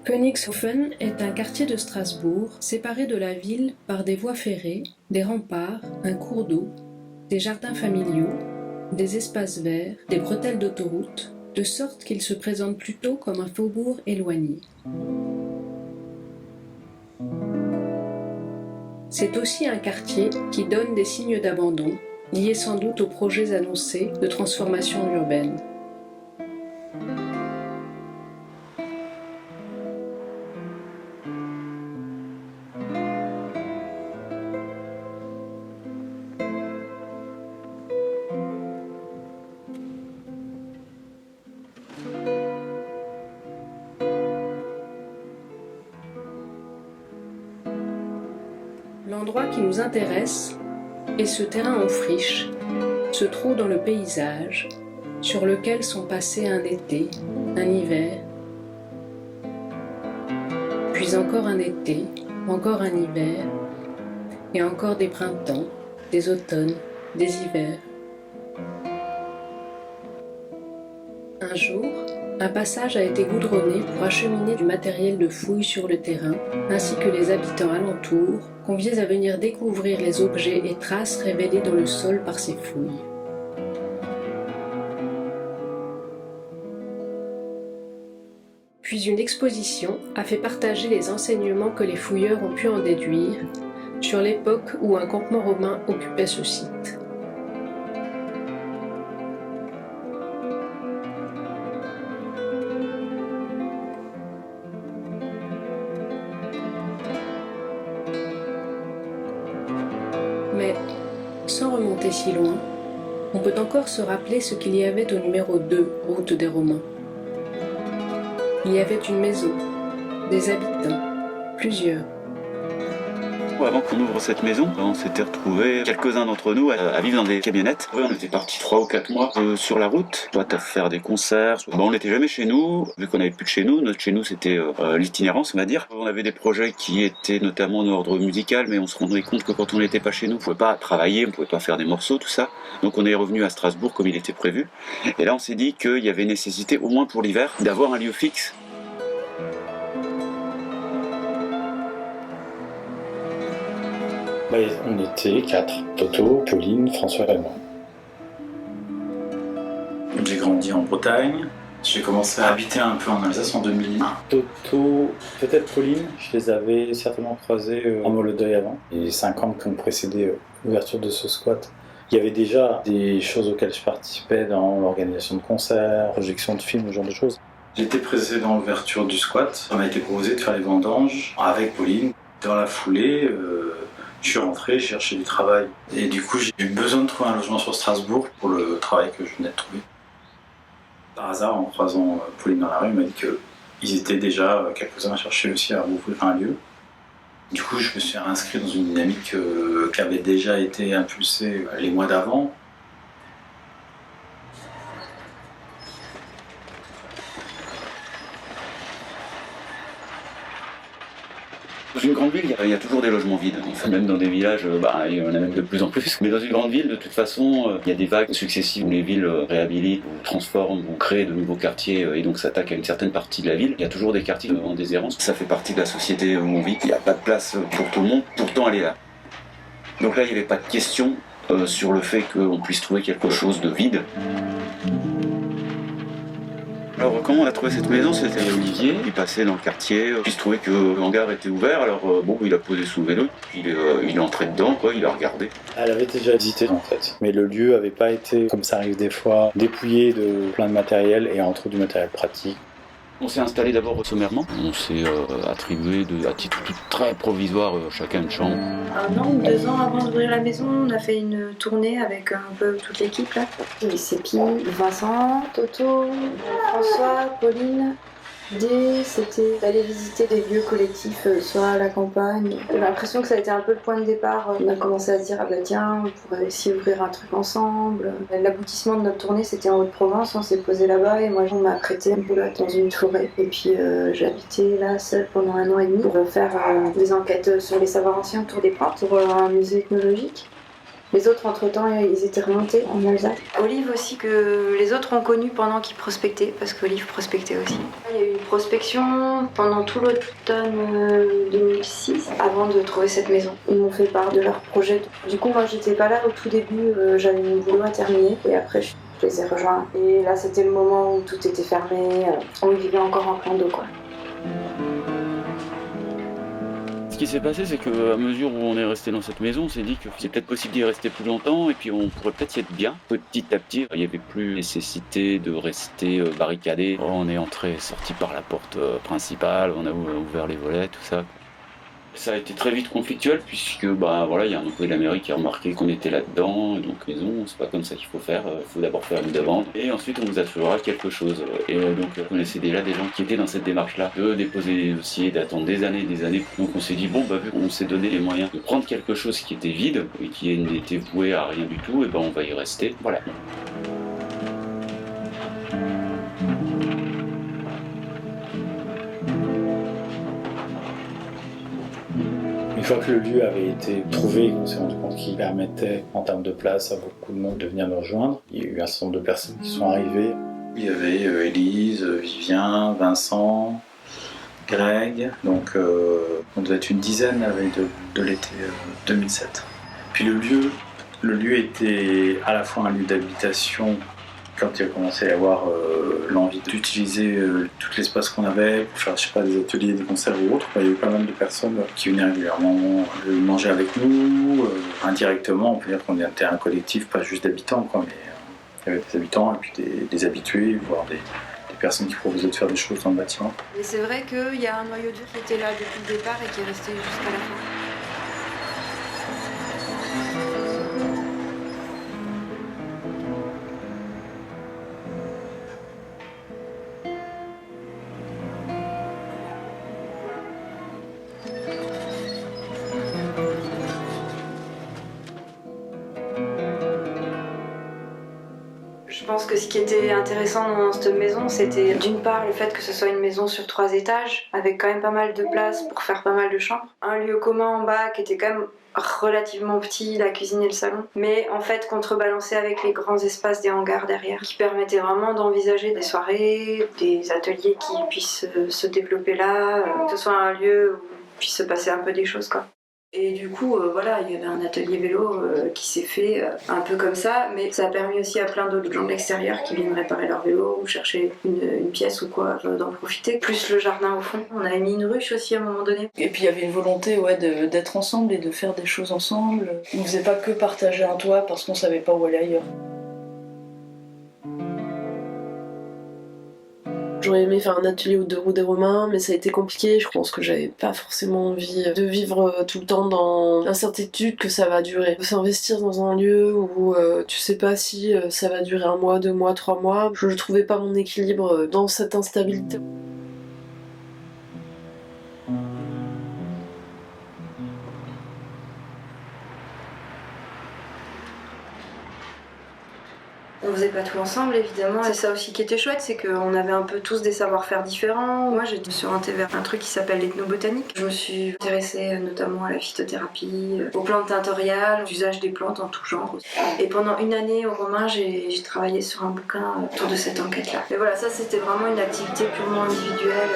Königshofen est un quartier de Strasbourg séparé de la ville par des voies ferrées, des remparts, un cours d'eau, des jardins familiaux, des espaces verts, des bretelles d'autoroute, de sorte qu'il se présente plutôt comme un faubourg éloigné. C'est aussi un quartier qui donne des signes d'abandon, liés sans doute aux projets annoncés de transformation urbaine. L'endroit qui nous intéresse est ce terrain en friche, ce trou dans le paysage, sur lequel sont passés un été, un hiver, puis encore un été, encore un hiver, et encore des printemps, des automnes, des hivers. Un jour, un passage a été goudronné pour acheminer du matériel de fouille sur le terrain, ainsi que les habitants alentours, conviés à venir découvrir les objets et traces révélés dans le sol par ces fouilles. Puis une exposition a fait partager les enseignements que les fouilleurs ont pu en déduire sur l'époque où un campement romain occupait ce site. Mais, sans remonter si loin, on peut encore se rappeler ce qu'il y avait au numéro 2, route des Romains. Il y avait une maison, des habitants, plusieurs. Avant qu'on ouvre cette maison, on s'était retrouvés, quelques-uns d'entre nous, à vivre dans des camionnettes. On était partis 3 ou 4 mois sur la route, soit à faire des concerts. On n'était jamais chez nous, vu qu'on n'avait plus de chez nous. Notre chez nous, c'était l'itinérance, on va dire. On avait des projets qui étaient notamment d'ordre musical, mais on se rendait compte que quand on n'était pas chez nous, on ne pouvait pas travailler, on ne pouvait pas faire des morceaux, tout ça. Donc on est revenu à Strasbourg comme il était prévu. Et là, on s'est dit qu'il y avait nécessité, au moins pour l'hiver, d'avoir un lieu fixe. On était 4, Toto, Pauline, François et moi. J'ai grandi en Bretagne, j'ai commencé à habiter un peu en Alsace en 2001. Toto, peut-être Pauline, je les avais certainement croisés en Moldeuil avant. Les 5 ans qui ont précédé l'ouverture de ce squat. Il y avait déjà des choses auxquelles je participais dans l'organisation de concerts, projection de films, ce genre de choses. J'étais présent dans l'ouverture du squat. On m'a été proposé de faire les vendanges avec Pauline. Dans la foulée, je suis rentré, j'ai cherché du travail. Et du coup, j'ai eu besoin de trouver un logement sur Strasbourg pour le travail que je venais de trouver. Par hasard, en croisant Pauline dans la rue, il m'a dit qu'ils étaient déjà quelques-uns à chercher aussi à ouvrir un lieu. Du coup, je me suis inscrit dans une dynamique qui avait déjà été impulsée les mois d'avant. Dans une grande ville, il y a toujours des logements vides. Enfin, même dans des villages, il y en a même de plus en plus. Mais dans une grande ville, de toute façon, il y a des vagues successives où les villes réhabilitent, ou transforment, ou créent de nouveaux quartiers et donc s'attaquent à une certaine partie de la ville. Il y a toujours des quartiers en déshérence. Ça fait partie de la société où on vit. Il n'y a pas de place pour tout le monde, pourtant elle est là. Donc là, il n'y avait pas de question sur le fait qu'on puisse trouver quelque chose de vide. Alors comment on a trouvé cette maison? C'était Olivier, il passait dans le quartier, il se trouvait que le hangar était ouvert, alors il a posé son vélo, puis il est entré dedans, il a regardé. Elle avait déjà visité en fait, mais le lieu avait pas été, comme ça arrive des fois, dépouillé de plein de matériel et entre du matériel pratique. On s'est installé d'abord sommairement, on s'est attribué à titre tout très provisoire chacun une chambre. 1 an ou 2 ans avant d'ouvrir la maison, on a fait une tournée avec un peu toute l'équipe là. Sépi, Vincent, Toto, François, Pauline. L'idée, c'était d'aller visiter des lieux collectifs, soit à la campagne. J'ai l'impression que ça a été un peu le point de départ. On a commencé à se dire, tiens, on pourrait aussi ouvrir un truc ensemble. L'aboutissement de notre tournée, c'était en Haute-Provence, on s'est posé là-bas et moi, on m'a prêté une boulotte dans une forêt. Et puis, j'ai habité là, seule pendant 1 an et demi pour faire des enquêtes sur les savoirs anciens autour des plantes, pour un musée ethnologique. Les autres, entre-temps, ils étaient remontés en Alsace. Olive aussi, que les autres ont connu pendant qu'ils prospectaient, parce qu'Olive prospectait aussi. Il y a eu une prospection pendant tout l'automne 2006, avant de trouver cette maison. Ils m'ont fait part de leur projet. Du coup, moi, j'étais pas là au tout début, j'avais mon boulot à terminer, et après, je les ai rejoints. Et là, c'était le moment où tout était fermé, on vivait encore en plan d'eau, quoi. Ce qui s'est passé, c'est qu'à mesure où on est resté dans cette maison, on s'est dit que c'est peut-être possible d'y rester plus longtemps et puis on pourrait peut-être y être bien. Petit à petit, il n'y avait plus nécessité de rester barricadé. On est entré et sorti par la porte principale, on a ouvert les volets, tout ça. Ça a été très vite conflictuel puisque voilà, il y a un employé de la mairie qui a remarqué qu'on était là-dedans, donc maison, c'est pas comme ça qu'il faut faire, il faut d'abord faire une demande et ensuite on vous attribuera quelque chose. Et donc on connaissait déjà des gens qui étaient dans cette démarche-là, de déposer des dossiers, d'attendre des années, donc on s'est dit vu qu'on s'est donné les moyens de prendre quelque chose qui était vide et qui n'était voué à rien du tout, et on va y rester, voilà. Une fois que le lieu avait été trouvé, on s'est rendu compte qu'il permettait, en termes de place, à beaucoup de monde de venir nous rejoindre. Il y a eu un certain nombre de personnes qui sont arrivées. Il y avait Élise, Vivien, Vincent, Greg, donc on devait être une dizaine la veille de l'été 2007. Puis le lieu était à la fois un lieu d'habitation. Quand il a commencé à y avoir l'envie d'utiliser tout l'espace qu'on avait pour faire, des ateliers, des concerts ou autres, il y a eu pas mal de personnes qui venaient régulièrement manger avec nous. Indirectement, on peut dire qu'on était un collectif, pas juste d'habitants, mais il y avait des habitants et puis des habitués, voire des personnes qui proposaient de faire des choses dans le bâtiment. Et c'est vrai qu'il y a un noyau dur qui était là depuis le départ et qui est resté jusqu'à la fin. Je pense que ce qui était intéressant dans cette maison, c'était d'une part le fait que ce soit une maison sur 3 étages, avec quand même pas mal de place pour faire pas mal de chambres. Un lieu commun en bas qui était quand même relativement petit, la cuisine et le salon, mais en fait contrebalancé avec les grands espaces des hangars derrière, qui permettaient vraiment d'envisager des soirées, des ateliers qui puissent se développer là, que ce soit un lieu où puisse se passer un peu des choses, quoi. Et du coup, il y avait un atelier vélo qui s'est fait un peu comme ça, mais ça a permis aussi à plein d'autres gens de l'extérieur qui viennent réparer leur vélo ou chercher une pièce ou quoi, d'en profiter. Plus le jardin au fond. On avait mis une ruche aussi à un moment donné. Et puis il y avait une volonté d'être ensemble et de faire des choses ensemble. On ne faisait pas que partager un toit parce qu'on savait pas où aller ailleurs. J'aurais aimé faire un atelier de roues des Romains, mais ça a été compliqué. Je pense que j'avais pas forcément envie de vivre tout le temps dans l'incertitude que ça va durer. S'investir dans un lieu où tu sais pas si ça va durer 1 mois, 2 mois, 3 mois. Je trouvais pas mon équilibre dans cette instabilité. On faisait pas tout ensemble, évidemment. C'est ça aussi qui était chouette, c'est qu'on avait un peu tous des savoir-faire différents. Moi, j'étais orientée vers un truc qui s'appelle l'ethnobotanique. Je me suis intéressée notamment à la phytothérapie, aux plantes tintoriales, l'usage des plantes en tout genre. Et pendant 1 année au Romain, j'ai travaillé sur un bouquin autour de cette enquête-là. Mais voilà, ça c'était vraiment une activité purement individuelle.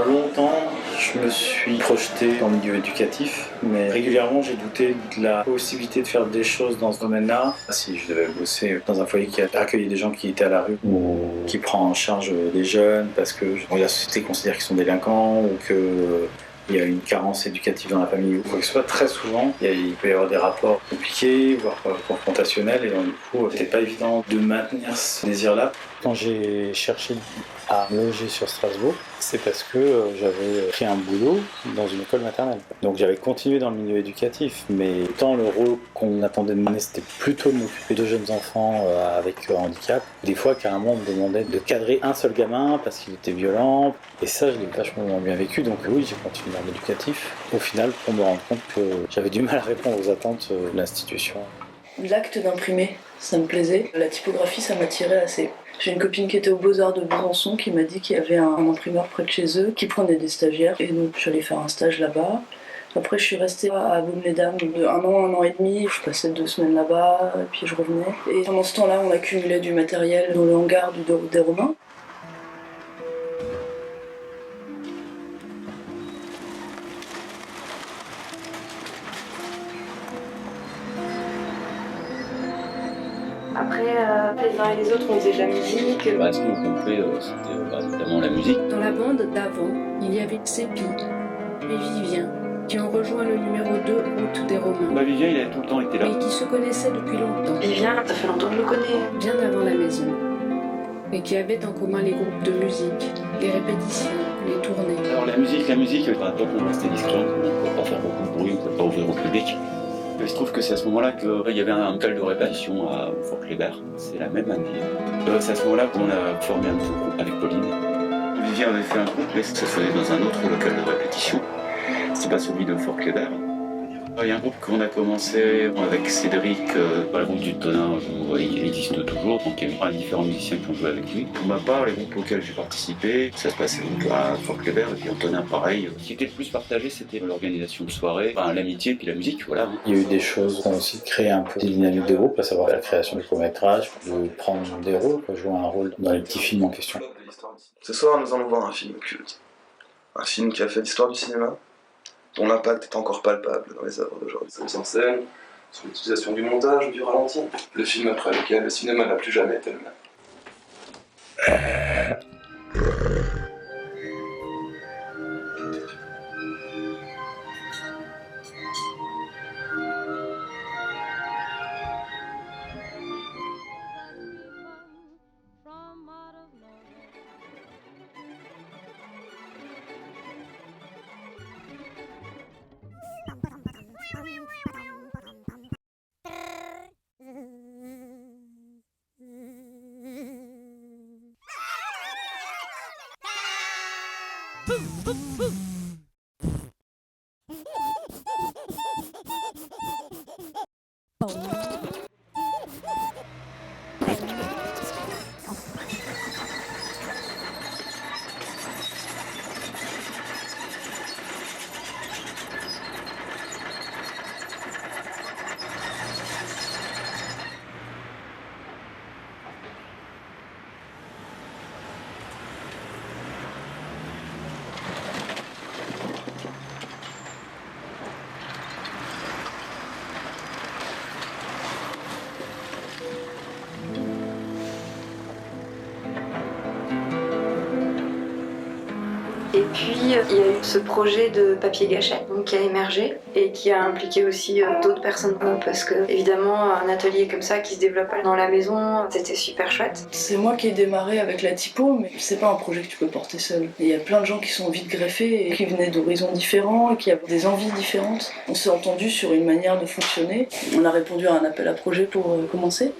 Longtemps, je me suis projeté dans le milieu éducatif, mais régulièrement j'ai douté de la possibilité de faire des choses dans ce domaine-là. Si je devais bosser dans un foyer qui accueillait des gens qui étaient à la rue ou qui prend en charge des jeunes parce que la société considère qu'ils sont délinquants ou qu'il y a une carence éducative dans la famille ou quoi que ce soit, très souvent il peut y avoir des rapports compliqués, voire confrontationnels, et donc du coup c'était pas évident de maintenir ce désir-là. Quand j'ai cherché à me loger sur Strasbourg, c'est parce que j'avais pris un boulot dans une école maternelle. Donc j'avais continué dans le milieu éducatif, mais tant le rôle qu'on attendait de moi, c'était plutôt de m'occuper de jeunes enfants avec handicap. Des fois, carrément, on me demandait de cadrer un seul gamin parce qu'il était violent. Et ça, je l'ai vachement bien vécu. Donc oui, j'ai continué dans l'éducatif. Au final, pour me rendre compte que j'avais du mal à répondre aux attentes de l'institution. L'acte d'imprimer, ça me plaisait. La typographie, ça m'attirait assez. J'ai une copine qui était aux Beaux-Arts de Besançon qui m'a dit qu'il y avait un imprimeur près de chez eux qui prenait des stagiaires. Et donc, je suis allée faire un stage là-bas. Après, je suis restée à Baume-les-Dames de un an et demi. Je passais 2 semaines là-bas, et puis je revenais. Et pendant ce temps-là, on accumulait du matériel dans le hangar du Deux des Romains. Après, les uns et les autres, on faisait de la musique. Ce qu'on comptait, c'était notamment la musique. Dans la bande d'avant, il y avait Sépi et Vivien, qui ont rejoint le numéro 2 route des Romains, Vivien, il a tout le temps été là. mais qui se connaissaient depuis longtemps, Vivien, ça fait longtemps que je le connais. bien avant la maison, et qui avaient en commun les groupes de musique, les répétitions, les tournées. Alors la musique, tant qu'on restait discret, on ne pouvait pas faire beaucoup de bruit, on ne pouvait pas ouvrir au public. Il se trouve que c'est à ce moment-là qu'il y avait un local de répétition à Fort-Clébert. C'est la même année. C'est à ce moment-là qu'on a formé un petit groupe avec Pauline. Vivien avait fait un groupe, mais ça se faisait dans un autre local de répétition. C'est pas celui de Fort-Clébert. Il y a un groupe qu'on a commencé avec Cédric, le groupe du Tonin, il existe toujours, donc il y a différents musiciens qui ont joué avec lui. Pour ma part, les groupes auxquels j'ai participé, ça se passait donc à Fort-Clébert, et puis en Tonin pareil. Ce qui était le plus partagé, c'était l'organisation de soirées, l'amitié et puis la musique, voilà. Il y a eu des choses qui ont aussi créé un peu des dynamiques de groupe, à savoir la création du court-métrage, de prendre des rôles, jouer un rôle dans les petits films en question. Ce soir, nous allons voir un film culte. Un film qui a fait l'histoire du cinéma, dont l'impact est encore palpable dans les œuvres d'aujourd'hui. Sa mise en scène, son utilisation du montage ou du ralenti. Le film après lequel le cinéma n'a plus jamais été le même. Et puis, il y a eu ce projet de papier gâchette donc, qui a émergé et qui a impliqué aussi d'autres personnes. Parce que, évidemment, un atelier comme ça qui se développe dans la maison, c'était super chouette. C'est moi qui ai démarré avec la typo, mais c'est pas un projet que tu peux porter seul. Et il y a plein de gens qui sont vite greffés et qui venaient d'horizons différents et qui avaient des envies différentes. On s'est entendu sur une manière de fonctionner. On a répondu à un appel à projet pour commencer.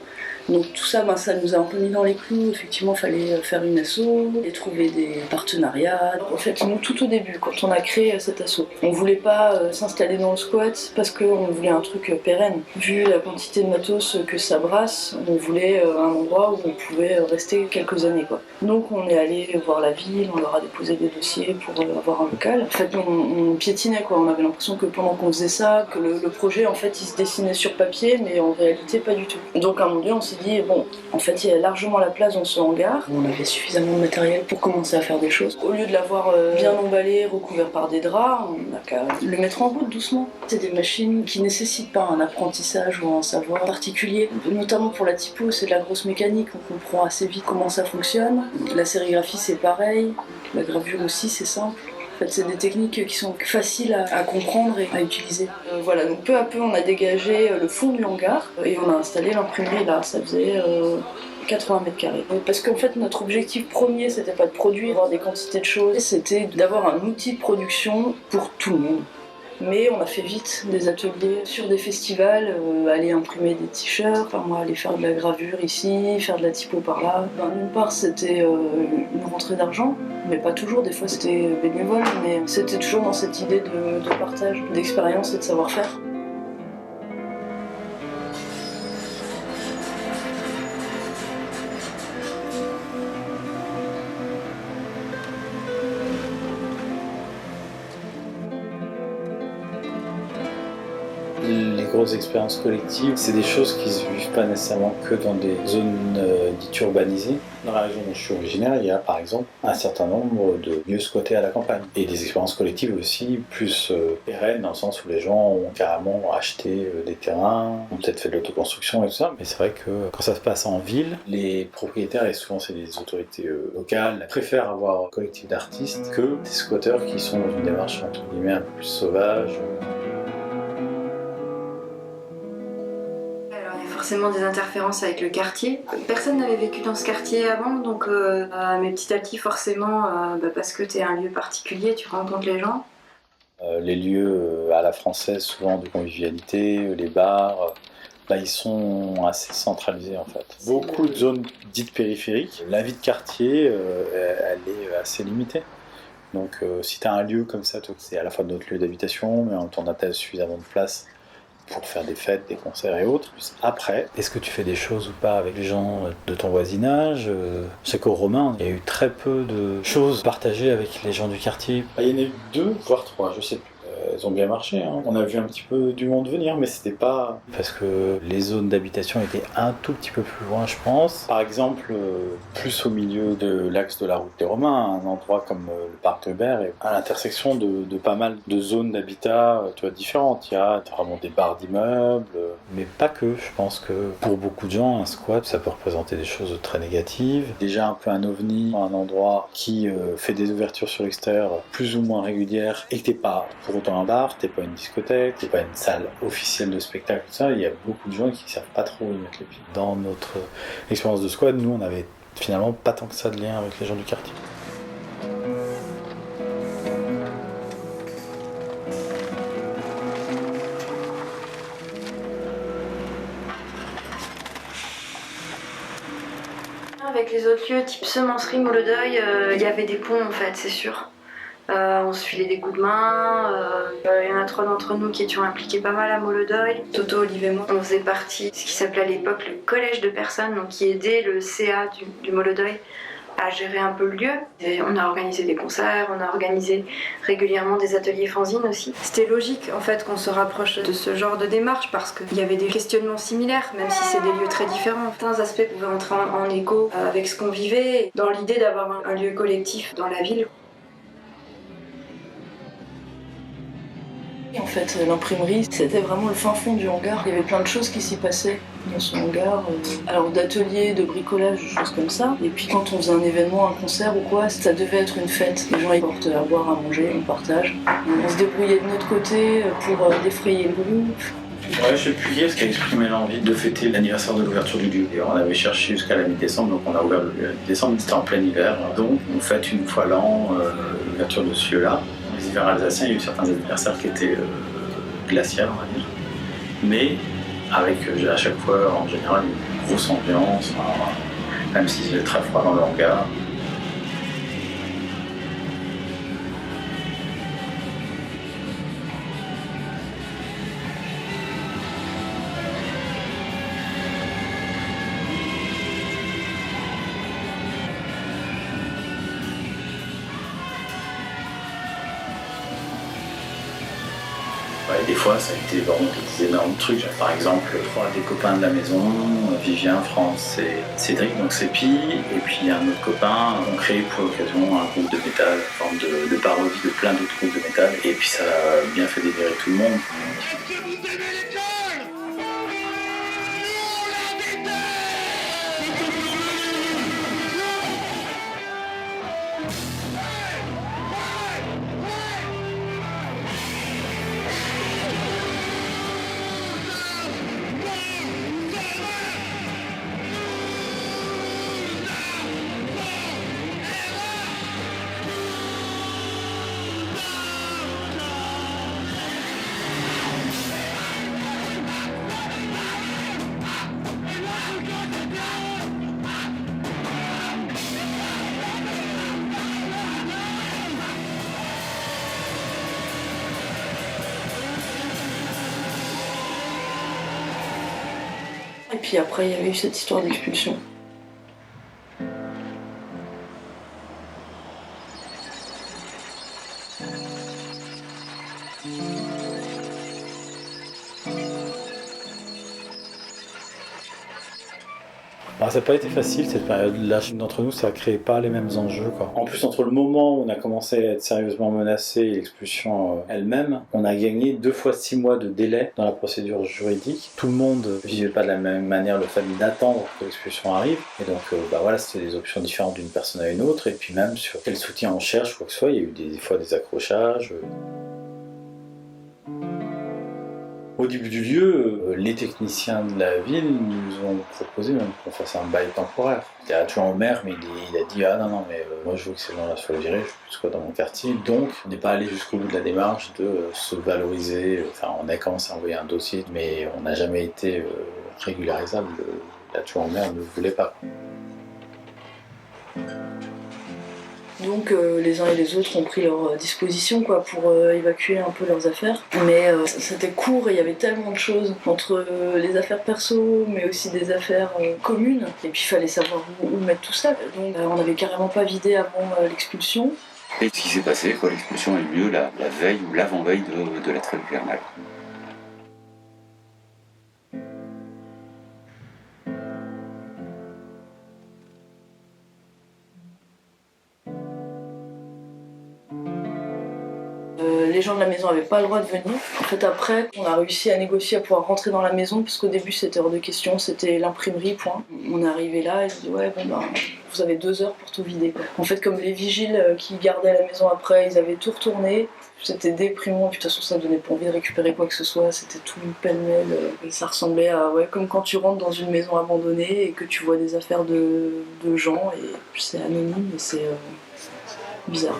Donc tout ça, ça nous a un peu mis dans les clous. Effectivement, il fallait faire une asso et trouver des partenariats. En fait, nous, tout au début, quand on a créé cette asso, on voulait pas s'installer dans le squat parce qu'on voulait un truc pérenne. Vu la quantité de matos que ça brasse, on voulait un endroit où on pouvait rester quelques années, quoi. Donc on est allé voir la ville, on leur a déposé des dossiers pour avoir un local. En fait, on piétinait, quoi. On avait l'impression que pendant qu'on faisait ça, que le projet, en fait, il se dessinait sur papier, mais en réalité, pas du tout. Donc à un moment donné, on s'est dit, bon, en fait, il y a largement la place dans ce hangar. On avait suffisamment de matériel pour commencer à faire des choses. Au lieu de l'avoir bien emballé, recouvert par des draps, on n'a qu'à le mettre en route doucement. C'est des machines qui nécessitent pas un apprentissage ou un savoir particulier. Notamment pour la typo, c'est de la grosse mécanique. On comprend assez vite comment ça fonctionne. La sérigraphie, c'est pareil. La gravure aussi, c'est simple. En fait, c'est des techniques qui sont faciles à comprendre et à utiliser. Voilà, donc peu à peu, on a dégagé le fond du hangar et on a installé l'imprimerie là. Ça faisait 80 mètres carrés. Parce qu'en fait, notre objectif premier, c'était pas de produire des quantités de choses, c'était d'avoir un outil de production pour tout le monde. Mais on a fait vite des ateliers sur des festivals, aller imprimer des t-shirts, enfin moi aller faire de la gravure ici, faire de la typo par là. D'une part c'était une rentrée d'argent, mais pas toujours, des fois c'était bénévole, mais c'était toujours dans cette idée de partage, d'expérience et de savoir-faire. Les grosses expériences collectives, c'est des choses qui se vivent pas nécessairement que dans des zones dites urbanisées. Dans la région dont je suis originaire, il y a par exemple un certain nombre de lieux squattés à la campagne. Et des expériences collectives aussi plus pérennes, dans le sens où les gens ont carrément acheté des terrains, ont peut-être fait de l'autoconstruction et tout ça. Mais c'est vrai que quand ça se passe en ville, les propriétaires, et souvent c'est les autorités locales, préfèrent avoir un collectif d'artistes que des squatteurs qui sont dans une démarche entre guillemets un peu plus sauvage. Forcément des interférences avec le quartier. Personne n'avait vécu dans ce quartier avant, donc mais petit à petit forcément, parce que t'es un lieu particulier, tu rencontres les gens. Les lieux à la française, souvent de convivialité, les bars, ils sont assez centralisés en fait. Beaucoup de zones dites périphériques, la vie de quartier, elle est assez limitée. Donc si tu as un lieu comme ça, c'est à la fois notre lieu d'habitation, mais en même temps on a suffisamment de place pour faire des fêtes, des concerts et autres. Après, est-ce que tu fais des choses ou pas avec les gens de ton voisinage ? Je sais qu'au Romain, il y a eu très peu de choses partagées avec les gens du quartier. Il y en a eu 2, voire 3, je sais plus. Elles ont bien marché, hein. On a vu un petit peu du monde venir, mais c'était pas... Parce que les zones d'habitation étaient un tout petit peu plus loin, je pense. Par exemple, plus au milieu de l'axe de la route des Romains, un endroit comme le parc de Berre, est à l'intersection de pas mal de zones d'habitat différentes. Il y a vraiment des barres d'immeubles, mais pas que. Je pense que pour beaucoup de gens, un squat, ça peut représenter des choses très négatives. Déjà un peu un ovni, un endroit qui fait des ouvertures sur l'extérieur plus ou moins régulières et que t'es pas pour autant un bar, t'es pas une discothèque, t'es pas une salle officielle de spectacle, tout ça. Il y a beaucoup de gens qui savent pas trop où y mettre les pieds. Dans notre expérience de squat, nous on avait finalement pas tant que ça de lien avec les gens du quartier. Avec les autres lieux, type semencerie, Molodeuil, il y avait des ponts en fait, c'est sûr. On se filait des coups de main, il y en a 3 d'entre nous qui étions impliqués pas mal à Molodeuil. Toto, Olive et moi, on faisait partie de ce qui s'appelait à l'époque le collège de personnes, donc qui aidait le CA du Molodeuil à gérer un peu le lieu. Et on a organisé des concerts, on a organisé régulièrement des ateliers fanzines aussi. C'était logique en fait qu'on se rapproche de ce genre de démarche parce qu'il y avait des questionnements similaires, même si c'est des lieux très différents. Certains aspects pouvaient entrer en écho avec ce qu'on vivait, dans l'idée d'avoir un lieu collectif dans la ville. En fait, l'imprimerie, c'était vraiment le fin fond du hangar. Il y avait plein de choses qui s'y passaient dans ce hangar. Alors d'ateliers, de bricolage, de choses comme ça. Et puis quand on faisait un événement, un concert ou quoi, ça devait être une fête. Les gens ils portent à boire, à manger, on partage. On se débrouillait de notre côté pour défrayer le groupe. Ouais, je sais plus qui est-ce qui a exprimé l'envie de fêter l'anniversaire de l'ouverture du lieu. Et on avait cherché jusqu'à la mi-décembre, donc on a ouvert le lieu à la mi-décembre, c'était en plein hiver. Donc on fête une fois l'an l'ouverture de ce lieu-là. Les hivers alsaciens, il y a eu certains anniversaires qui étaient glaciaires, on va dire. Mais avec à chaque fois, en général, une grosse ambiance, même si c'était très froid dans le hangar. Et des fois, ça a été vraiment des énormes trucs. Par exemple, 3 des copains de la maison, Vivien, France et Cédric, donc c'est Pi, et puis un autre copain, ont créé pour l'occasion un groupe de métal, en forme de parodie de plein d'autres groupes de métal, et puis ça a bien fait délirer tout le monde. et puis après il y avait eu cette histoire d'expulsion. Alors, ça n'a pas été facile cette période-là. D'entre nous, ça ne créait pas les mêmes enjeux, quoi. En plus, entre le moment où on a commencé à être sérieusement menacé et l'expulsion elle-même, on a gagné 2 fois 6 mois de délai dans la procédure juridique. Tout le monde ne vivait pas de la même manière le fait d'attendre que l'expulsion arrive. Et donc, voilà, c'était des options différentes d'une personne à une autre. Et puis même sur quel soutien on cherche, quoi que ce soit, il y a eu des fois des accrochages. Au début du lieu, les techniciens de la ville nous ont proposé même qu'on fasse un bail temporaire. C'était adjoint au maire, mais il a dit « Ah non, mais moi je veux que ces gens-là soient virés, je veux plus squat dans mon quartier ». Donc on n'est pas allé jusqu'au bout de la démarche de se valoriser. Enfin, on a commencé à envoyer un dossier, mais on n'a jamais été régularisable. L'adjoint au maire ne voulait pas. Donc les uns et les autres ont pris leurs dispositions pour évacuer un peu leurs affaires. Mais c'était court et il y avait tellement de choses entre les affaires perso, mais aussi des affaires communes. Et puis il fallait savoir où mettre tout ça. Donc on n'avait carrément pas vidé avant l'expulsion. Et ce qui s'est passé, l'expulsion a eu lieu la veille ou l'avant-veille de la trêve hivernale. Les gens de la maison n'avaient pas le droit de venir. En fait, après, on a réussi à négocier à pouvoir rentrer dans la maison, parce qu'au début, c'était hors de question, c'était l'imprimerie, point. On est arrivé là, et je dis ouais, vous avez 2 heures pour tout vider, quoi. En fait, comme les vigiles qui gardaient la maison après, ils avaient tout retourné. C'était déprimant, puis de toute façon, ça donnait pas envie de récupérer quoi que ce soit, c'était tout pêle-mêle. Et ça ressemblait à, comme quand tu rentres dans une maison abandonnée et que tu vois des affaires de gens, et puis c'est anonyme, et c'est bizarre.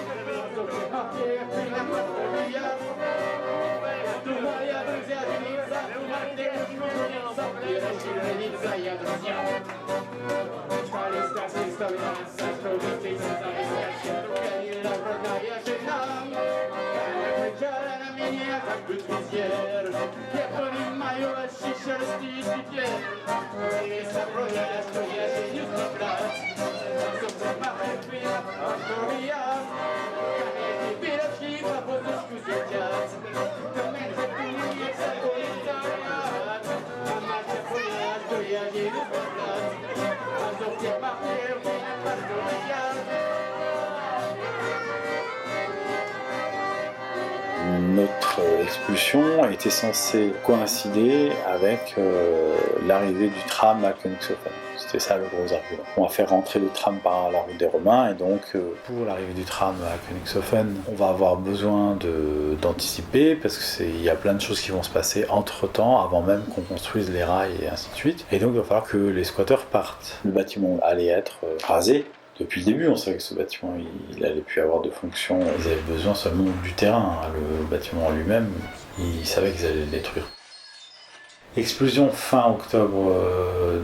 Notre expulsion était censée coïncider avec l'arrivée du tram à Königshofen. C'était ça le gros argument. On va faire rentrer le tram par la route des Romains, et donc pour l'arrivée du tram à Königshofen, on va avoir besoin d'anticiper, parce qu'il y a plein de choses qui vont se passer entre-temps, avant même qu'on construise les rails et ainsi de suite. Et donc il va falloir que les squatteurs partent. Le bâtiment allait être rasé. Depuis le début, on savait que ce bâtiment, il allait plus avoir de fonction. Ils avaient besoin seulement du terrain. Le bâtiment en lui-même, ils savaient qu'ils allaient le détruire. Explosion fin octobre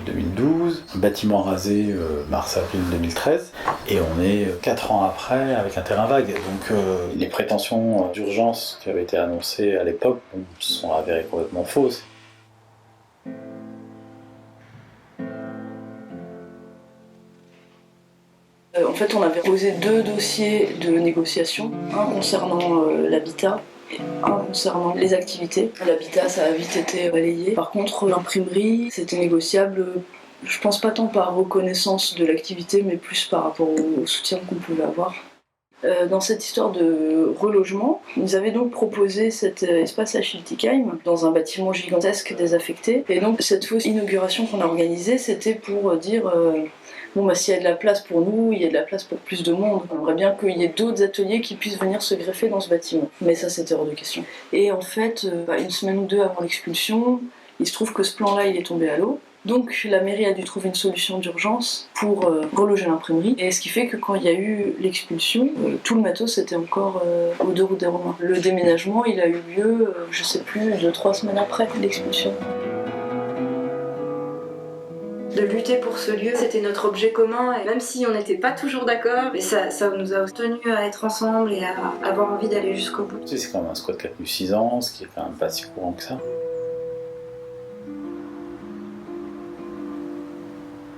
2012, bâtiment rasé mars-avril 2013, et on est 4 ans après avec un terrain vague. Donc les prétentions d'urgence qui avaient été annoncées à l'époque sont avérées complètement fausses. En fait, on avait posé 2 dossiers de négociation, un concernant l'habitat et un concernant les activités. L'habitat, ça a vite été balayé. Par contre, l'imprimerie, c'était négociable, je pense pas tant par reconnaissance de l'activité, mais plus par rapport au soutien qu'on pouvait avoir. Dans cette histoire de relogement, ils avaient donc proposé cet espace à Schiltigheim dans un bâtiment gigantesque désaffecté. Et donc cette fausse inauguration qu'on a organisée, c'était pour dire s'il y a de la place pour nous, il y a de la place pour plus de monde. On aimerait bien qu'il y ait d'autres ateliers qui puissent venir se greffer dans ce bâtiment. Mais ça, c'était hors de question. Et en fait, 1 semaine ou 2 avant l'expulsion, il se trouve que ce plan-là, il est tombé à l'eau. Donc la mairie a dû trouver une solution d'urgence pour reloger l'imprimerie. Et ce qui fait que quand il y a eu l'expulsion, tout le matos était encore aux 2 routes des Romains. Le déménagement, il a eu lieu, je sais plus, 2-3 semaines après l'expulsion. De lutter pour ce lieu, c'était notre objet commun, et même si on n'était pas toujours d'accord, mais ça nous a tenus à être ensemble et à avoir envie d'aller jusqu'au bout. Tu sais, c'est quand même un squat qui a tenu 6 ans, ce qui est quand même pas si courant que ça.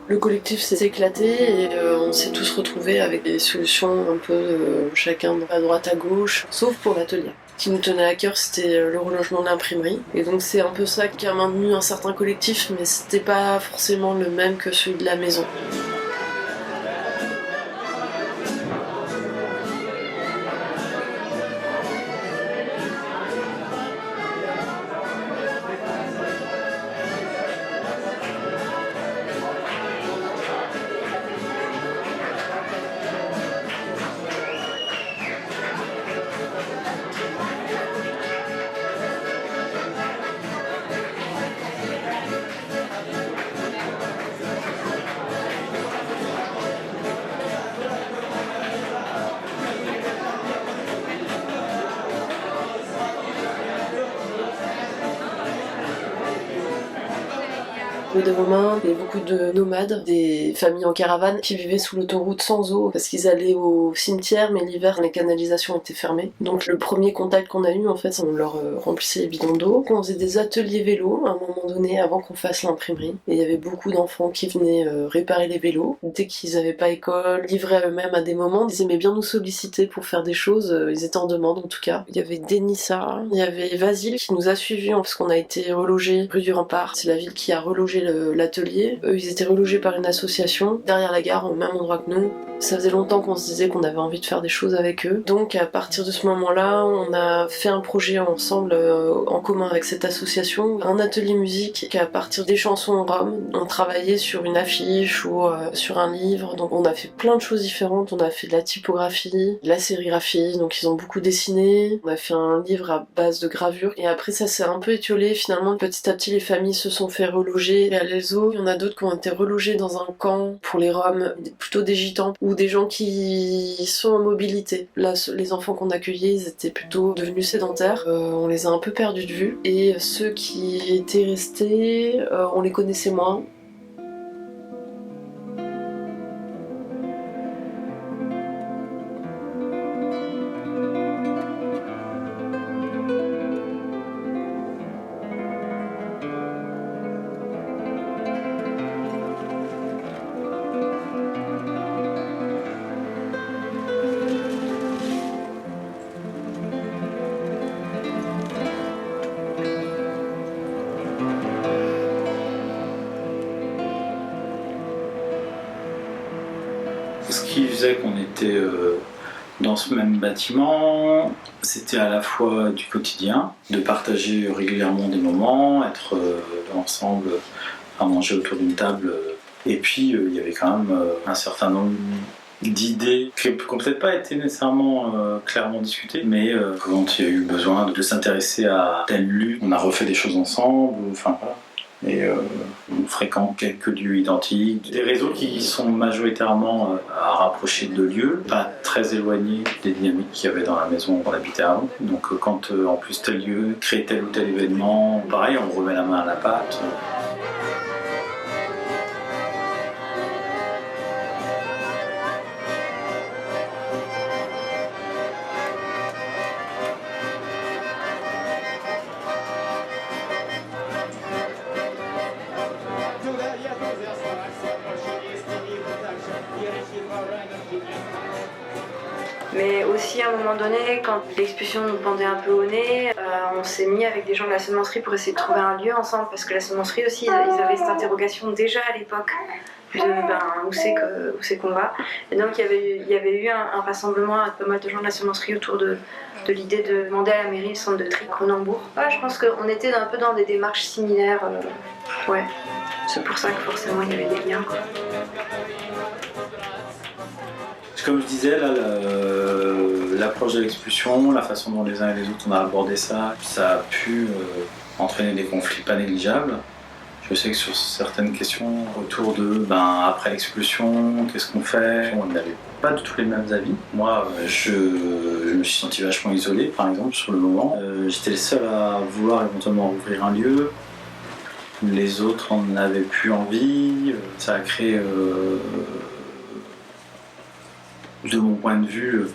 Le collectif s'est éclaté et on s'est tous retrouvés avec des solutions un peu chacun à droite à gauche, sauf pour l'atelier. Ce qui nous tenait à cœur, c'était le relogement de l'imprimerie. Et donc c'est un peu ça qui a maintenu un certain collectif, mais c'était pas forcément le même que celui de la maison. Des Romains, il y avait beaucoup de nomades, des familles en caravane qui vivaient sous l'autoroute sans eau parce qu'ils allaient au cimetière, mais l'hiver les canalisations étaient fermées. Donc le premier contact qu'on a eu, en fait, on leur remplissait les bidons d'eau. On faisait des ateliers vélos à un moment donné avant qu'on fasse l'imprimerie. Et il y avait beaucoup d'enfants qui venaient réparer les vélos. Dès qu'ils n'avaient pas école, livrés à eux-mêmes à des moments, ils aimaient bien nous solliciter pour faire des choses. Ils étaient en demande en tout cas. Il y avait Denissa, il y avait Vasile qui nous a suivis parce qu'on a été relogés rue du Rempart. C'est la ville qui a relogé l'atelier. Eux, ils étaient relogés par une association derrière la gare, au même endroit que nous. Ça faisait longtemps qu'on se disait qu'on avait envie de faire des choses avec eux. Donc à partir de ce moment-là, on a fait un projet ensemble en commun avec cette association, un atelier musique à partir des chansons roms. On travaillait sur une affiche ou sur un livre. Donc on a fait plein de choses différentes. On a fait de la typographie, de la sérigraphie, donc ils ont beaucoup dessiné. On a fait un livre à base de gravures. Et après ça s'est un peu étiolé. Finalement, petit à petit, les familles se sont fait reloger à l'Elzo. Il y en a d'autres qui ont été relogés dans un camp pour les Roms, plutôt des gitans ou des gens qui sont en mobilité. Là, les enfants qu'on accueillait, ils étaient plutôt devenus sédentaires. On les a un peu perdus de vue. Et ceux qui étaient restés, on les connaissait moins. Ce qui faisait qu'on était dans ce même bâtiment, c'était à la fois du quotidien, de partager régulièrement des moments, être ensemble à manger autour d'une table. Et puis il y avait quand même un certain nombre d'idées qui n'ont peut-être pas été nécessairement clairement discutées, mais quand il y a eu besoin de s'intéresser à tel lieu, on a refait des choses ensemble, enfin voilà. Et on fréquente quelques lieux identiques, des réseaux qui sont majoritairement à rapprocher de lieux, pas très éloignés des dynamiques qu'il y avait dans la maison où on habitait avant. Donc quand en plus tel lieu crée tel ou tel événement, pareil, on remet la main à la pâte. Mais aussi à un moment donné, quand l'expulsion nous pendait un peu au nez, on s'est mis avec des gens de la semencerie pour essayer de trouver un lieu ensemble, parce que la semencerie aussi, ils avaient cette interrogation déjà à l'époque de où c'est qu'on va. Et donc il y avait eu un rassemblement avec pas mal de gens de la semencerie autour de l'idée de demander à la mairie le centre de tri Cronenbourg. Ouais, je pense qu'on était un peu dans des démarches similaires. Ouais, c'est pour ça que forcément il y avait des liens, quoi. Comme je disais, là, l'approche de l'expulsion, la façon dont les uns et les autres on a abordé ça, ça a pu entraîner des conflits pas négligeables. Je sais que sur certaines questions autour de après l'expulsion, qu'est-ce qu'on fait, on n'avait pas du tout les mêmes avis. Moi, je me suis senti vachement isolé, par exemple, sur le moment. J'étais le seul à vouloir éventuellement ouvrir un lieu. Les autres en avaient plus envie. Ça a créé, de mon point de vue, une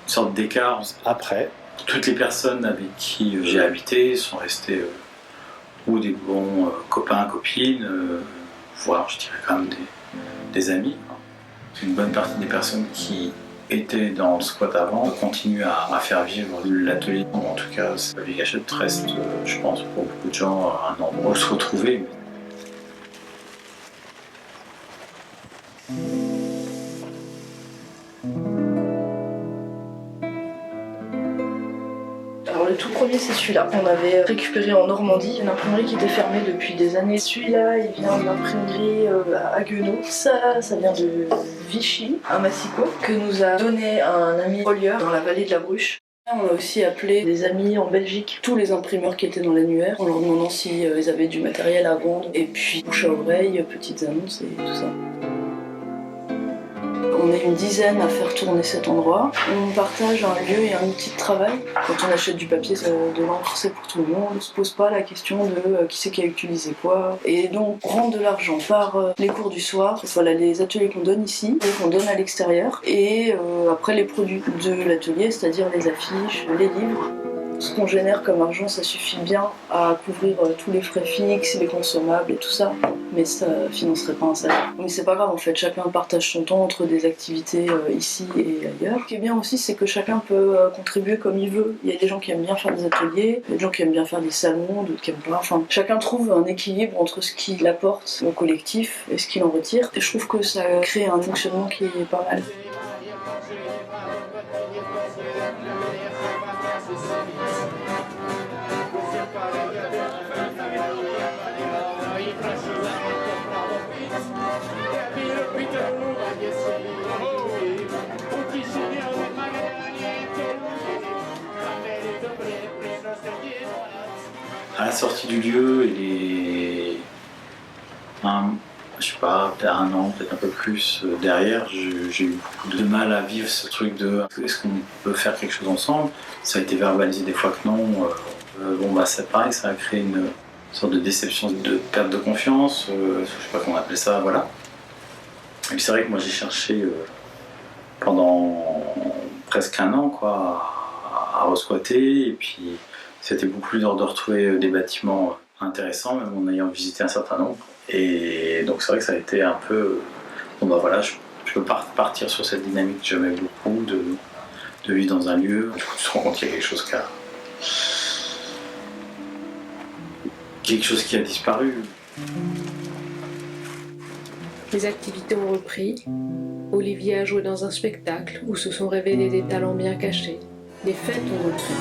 sorte d'écart. Après, toutes les personnes avec qui j'ai habité sont restées ou des bons copains, copines, voire je dirais quand même des amis. Une bonne partie des personnes qui étaient dans le squat avant continuent à faire vivre l'atelier. En tout cas, la Vieille Gâchette reste, je pense, pour beaucoup de gens, un endroit où se retrouver. Alors le tout premier c'est celui-là. On avait récupéré en Normandie une imprimerie qui était fermée depuis des années. Celui-là il vient de l'imprimerie à Haguenau. Ça vient de Vichy, un massicot, que nous a donné un ami relieur dans la vallée de la Bruche. On a aussi appelé des amis en Belgique, tous les imprimeurs qui étaient dans l'annuaire, en leur demandant si ils avaient du matériel à vendre. Et puis bouche à oreille, petites annonces et tout ça. On est une dizaine à faire tourner cet endroit. On partage un lieu et un outil de travail. Quand on achète du papier, de l'encre, c'est pour tout le monde. On ne se pose pas la question de qui c'est qui a utilisé quoi. Et donc, on rend de l'argent par les cours du soir. Voilà les ateliers qu'on donne ici, et qu'on donne à l'extérieur. Et après les produits de l'atelier, c'est-à-dire les affiches, les livres. Ce qu'on génère comme argent, ça suffit bien à couvrir tous les frais fixes, les consommables et tout ça, mais ça financerait pas un salaire. Mais c'est pas grave en fait, chacun partage son temps entre des activités ici et ailleurs. Ce qui est bien aussi, c'est que chacun peut contribuer comme il veut. Il y a des gens qui aiment bien faire des ateliers, il y a des gens qui aiment bien faire des salons, d'autres qui aiment pas. Enfin, chacun trouve un équilibre entre ce qu'il apporte au collectif et ce qu'il en retire. Et je trouve que ça crée un fonctionnement qui est pas mal. À la sortie du lieu, je sais pas, peut-être un an, peut-être un peu plus derrière, j'ai eu beaucoup de mal à vivre ce truc de est-ce qu'on peut faire quelque chose ensemble. Ça a été verbalisé des fois que non. C'est pareil, ça a créé une sorte de déception, de perte de confiance, je sais pas comment on appelait ça, voilà. Et puis c'est vrai que moi j'ai cherché pendant presque un an quoi, à resquatter, et puis c'était beaucoup plus dur de retrouver des bâtiments intéressants, même en ayant visité un certain nombre. Et donc c'est vrai que ça a été un peu... je peux pas partir sur cette dynamique que j'aimais beaucoup, de vivre dans un lieu. Du coup tu te rends compte qu'il y a quelque chose qui a disparu. Les activités ont repris. Olivier a joué dans un spectacle où se sont révélés des talents bien cachés. Les fêtes ont repris.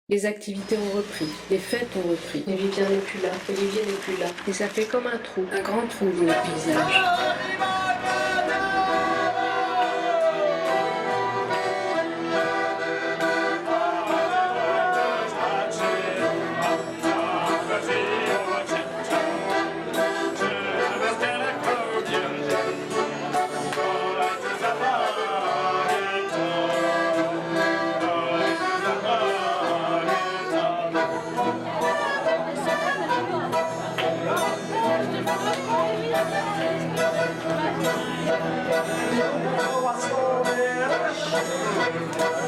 Les activités ont repris, les fêtes ont repris. Olivier n'est plus là, Olivier n'est plus là. Et ça fait comme un trou, un grand trou dans le paysage. Thank